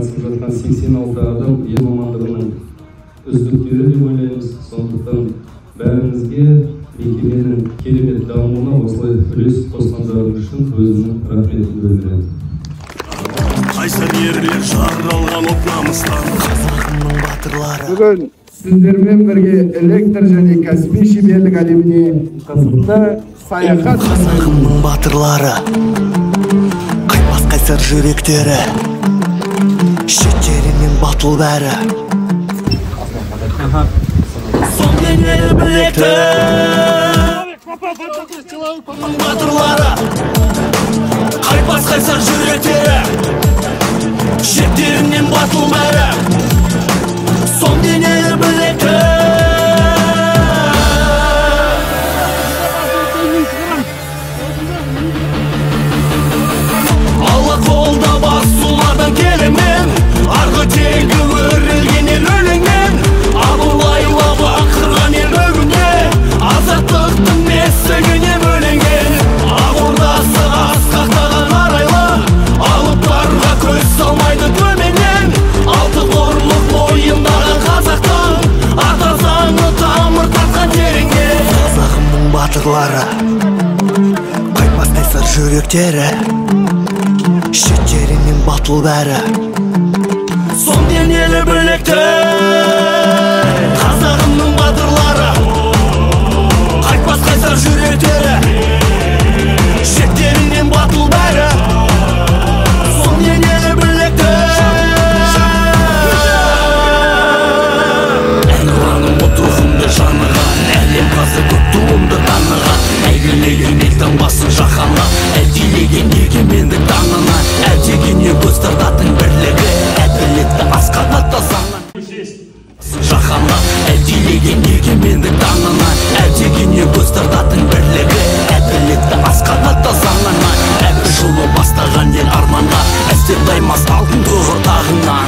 қатысып жатқан 86 адам ел мамандығының үздіктері деп ойлаймыз. Сондықтан бәріңізге мекеменің керемет дамуына осылай үлес қосқандарыңыз үшін өзімнің рахметімді білдіремін. Қайсар ерлер жаралған от намыстан қазағымның батырлары. Бүгін сіздермен бірге электр және кәсіби шеберлік әлеміне қызықты саяхат. Қазағымның батырлары, қайтпас қайсар жүректері, шеттерінен батыл бәрі. Сонымен білекті батырлары, қайтпас қайсар жүректері, шеттерінен батыл бәрі. Сонымен білекті алла қолда басулардан келемен, арғы тегі өрілген ел өлеңмен, абылайлы бақырған ел өгіне, азаттықтың месігіне бөленген, ақ ордасы асқақтаған арайлы, алыптарға көз салмайды төменнен, алты қорлық бойындағы қазақтың ата заңы тамыр тартқан тереңге. Қазағымның батырлары, қайтпас қайсар жүректері, шеттерінен батыл бәрі. Сонымен елі білекті қазағымның батырлары, қайтпас қайсар жүректері, шеттерінен батыл бәрі. Сонымен елі білекті әнұраным отырғымды жаныған, әлем қазы көп туымды таныған, әйгілеген ел таңбасын жаһанға, әлдилеген егемендік таңына, әлдегенне көз тартатын бірлігі, әділетті асқанатта заңын жаһанға, әлдилеген егемендік таңына, әлдегенне көз тартатын бірлігі, әділетті асқанатта заңына, әбір жолы бастаған ел арманға, әстен даймас алтын тұғыр тағынан.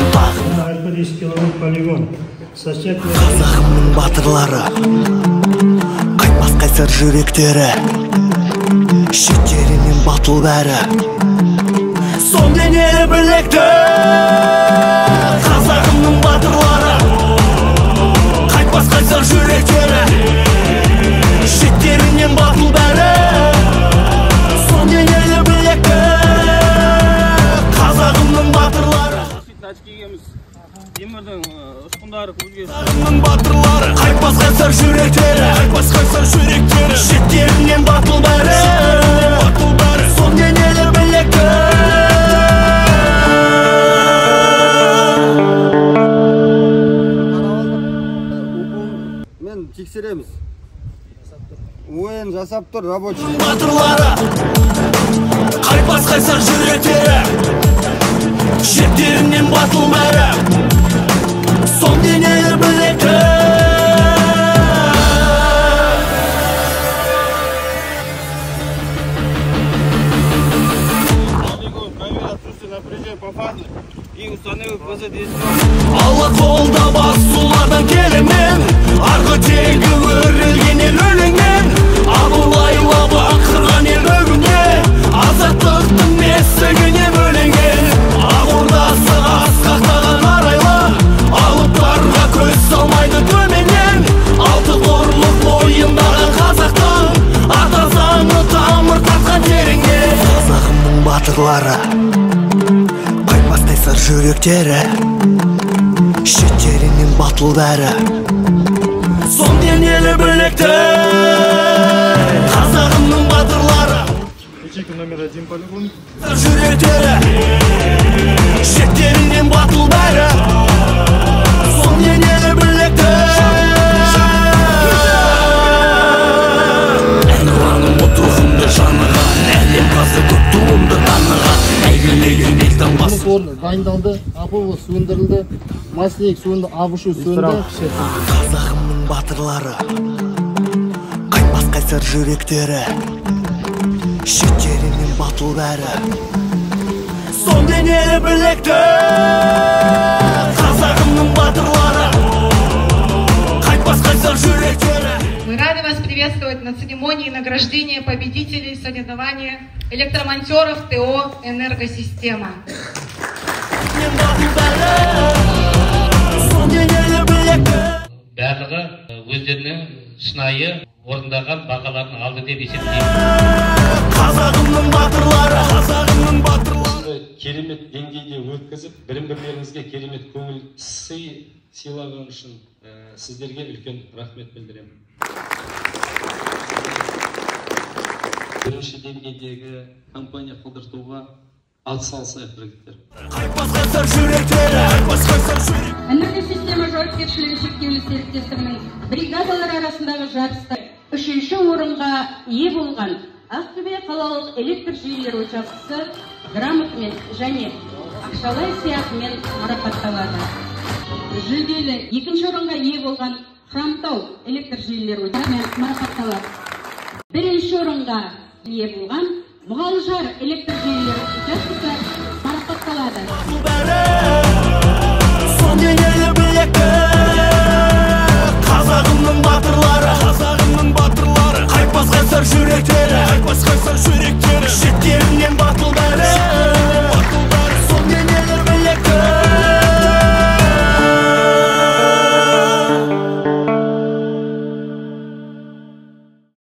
Әрбір ескелеген полигон. Қазағымның батырлары, қайтпас қайсар жүректері, шеттерінен батыл бәрі. Сонымен елі білекті қазағымның батырлары, қайтпас қайсар жүректері, шеттерінен батыл бәрі. Сонымен елі білекті қазағымның батырлары. Қазағымның батырлары, қайтпас қайсар жүректері, қайтпас қайсар жүректері, шеттерінен батыл бәрі. Сонымен елі білекті Мен тексереміз. Ойын жасап тұр, рабочий. Батырлары, қайтпас қайсар жүректері, шеттерінен батыл бәрі. Сонымен елі білекті алла қолда басулардан келемен, арғы тегі өрілген ел өлеңмен, абылайлы бақырған ел өгіне, азаттықтың месігіне бөленген, ақ ордасы асқақтаған арайлы, алыптарға көз салмайды төменнен, алты қорлық бойындағы қазақтың ата заңы тамыр тартқан тереңге. Қазағымның батырлары, қайтпас қайсар жүректері, шеттерінен батыл бәрі. Сонымен елі білекті қазағымның батырлары, номер 1 полигон. жүректері, шеттерінен батыл бәрі. Сонымен елі білекті әнұраным отырғымды жаныған, әлем қазы көп туымды таныған, әйгілеген ел таңбасын. Дайындалды, апыл сөндірілді, масленник сөнді, абышу сөнді. Қазағымның батырлары, қайтпас қайсар жүректері, шеттерінен батыл бәрі. Сонымен елі білекті қазағымның батырлары, қайтпас қайсар жүректері. Мы рады вас приветствовать на церемонии награждения победителей соревнования электромонтеров ТО «Энергосистема». жеттерінен батылдары сол денелі білекті барлығы өздерінің шынайы орындаған бағаларын алды деп есептеймін. Қазағымның батырлары керемет деңгейде өткізіп, бірін-бірлеріңізге керемет көңіл сыйлаған үшін сіздерге үлкен рахмет білдіремін. Бірінші деңгейдегі компания қалдыртуға атсалысайық жігіттер. Қайтпасқайсар жүректері, қайтпасқайсар жүрек. Энергосистема жауапкершілігі шектеулі серіктестігінің бригадалар арасындағы жарыста 3-ші орынға ие болған Ақтөбе қалалық электр жүйелері учаскесі грамотымен және ақшалай сыйақымен марапатталады. Жүлделі 2-ші орынға ие болған Хромтау электр жүйелері учаскесімен марапатталады. 1-ші орынға ие болған Мұғалжар электр жүйелері учаскесі марапатталады. Сол денелі білекті Қазағымның батырлары қайтпас қайсар жүректері жеттерінен батылдары